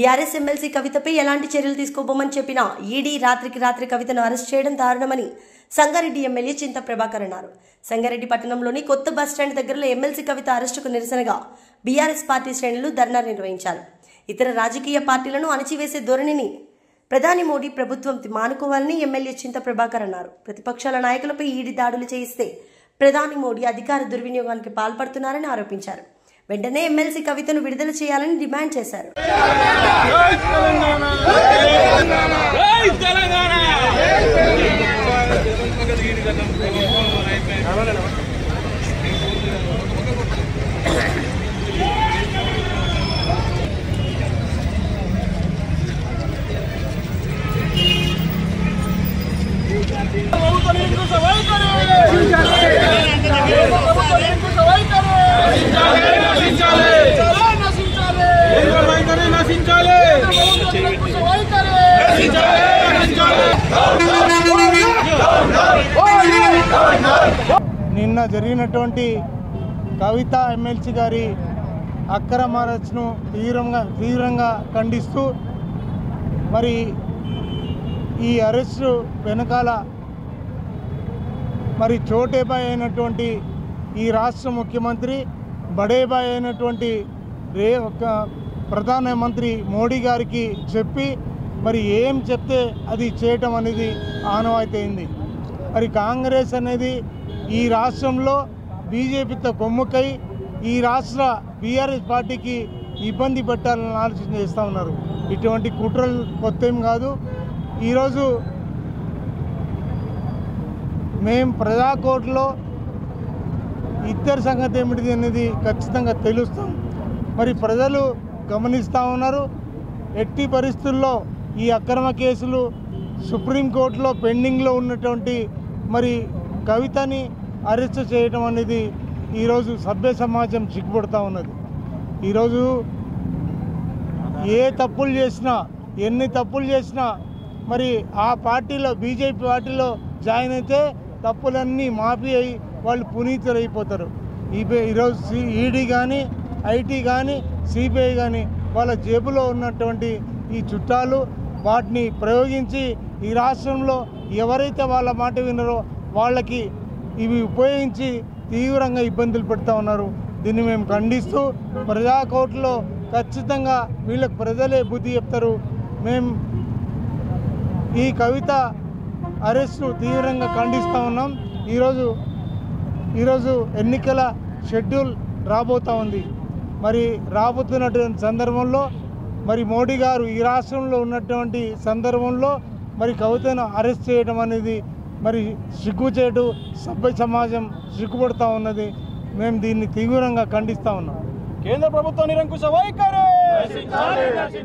BRS MLC కవితపై ఎలాంటి చర్యలు తీసుకోబోమని చెప్పినా ఈడీ రాత్రికి రాత్రి కవితను అరెస్ట్ చేయడం దారుణమని సంగారెడ్డి ఎమ్మెల్యే చింత ప్రభాకర్ అన్నారు. సంగారెడ్డి పట్టణంలోని కొత్త బస్టాండ్ దగ్గరలో ఎమ్మెల్సీ కవిత అరెస్టుకు నిరసనగా బీఆర్ఎస్ పార్టీ శ్రేణులు ధర్నా నిర్వహించారు. ఇతర రాజకీయ పార్టీలను అణచివేసే ధోరణిని ప్రధాని మోడీ ప్రభుత్వం మానుకోవాలని ఎమ్మెల్యే చింత ప్రభాకర్ అన్నారు. ప్రతిపక్షాల నాయకులపై ఈడీ దాడులు చేయిస్తే ప్రధాని మోడీ అధికార దుర్వినియోగానికి పాల్పడుతున్నారని ఆరోపించారు. వెంటనే ఎమ్మెల్సీ కవితను విడుదల చేయాలని డిమాండ్ చేశారు. నిన్న జరిగినటువంటి కవిత ఎమ్మెల్సీ గారి అక్రమ అరెస్ట్ను తీవ్రంగా ఖండిస్తూ మరి ఈ అరెస్టు వెనకాల మరి చోటేబాయ్ అయినటువంటి ఈ రాష్ట్ర ముఖ్యమంత్రి బడేబాయ్ అయినటువంటి ప్రధానమంత్రి మోడీ గారికి చెప్పి మరి ఏం చెప్తే అది చేయటం అనేది ఆనవాయితీ అయింది. మరి కాంగ్రెస్ అనేది ఈ రాష్ట్రంలో బీజేపీతో కొమ్ముకై ఈ రాష్ట్ర బీఆర్ఎస్ పార్టీకి ఇబ్బంది పెట్టాలని ఆలోచన చేస్తూ ఉన్నారు. ఇటువంటి కుట్రలు కొత్త ఏం కాదు. ఈరోజు మేము ప్రజాకోర్టులో ఇద్దరి సంగతి ఏమిటిది అనేది ఖచ్చితంగా తెలుస్తాం. మరి ప్రజలు గమనిస్తూ ఉన్నారు. ఎట్టి పరిస్థితుల్లో ఈ అక్రమ కేసులు సుప్రీంకోర్టులో పెండింగ్లో ఉన్నటువంటి మరి కవితని అరెస్ట్ చేయడం అనేది ఈరోజు సభ్య సమాజం సిగ్గుపడుతూ ఉన్నది. ఈరోజు ఏ తప్పులు చేసినా ఎన్ని తప్పులు చేసినా మరి ఆ పార్టీలో బీజేపీ పార్టీలో జాయిన్ అయితే తప్పులన్నీ మాఫీ అయ్యి వాళ్ళు పునీతులు అయిపోతారు. ఈరోజు ఈడీ కానీ ఐటీ కానీ సిబిఐ కానీ వాళ్ళ జేబులో ఉన్నటువంటి ఈ చుట్టాలు వాటిని ప్రయోగించి ఈ రాష్ట్రంలో ఎవరైతే వాళ్ళ మాట విన్నారో వాళ్ళకి ఇవి ఉపయోగించి తీవ్రంగా ఇబ్బందులు పెడతా ఉన్నారు. దీన్ని మేము ఖండిస్తూ ప్రజాకోర్టులో ఖచ్చితంగా వీళ్ళకి ప్రజలే బుద్ధి చెప్తారు. మేము ఈ కవిత అరెస్ట్ను తీవ్రంగా ఖండిస్తూ ఉన్నాం. ఈరోజు ఎన్నికల షెడ్యూల్ రాబోతూ ఉంది. మరి రాబోతున్నటువంటి సందర్భంలో మరి మోడీ గారు ఈ రాష్ట్రంలో ఉన్నటువంటి సందర్భంలో మరి కవితను అరెస్ట్ చేయడం అనేది మరి సిగ్గుచేటు సభ్య సమాజం సిగ్గుపడుతూ ఉన్నది. మేము దీన్ని తీవ్రంగా ఖండిస్తూ ఉన్నాం. కేంద్ర ప్రభుత్వం నిరంకుశ వైఖరి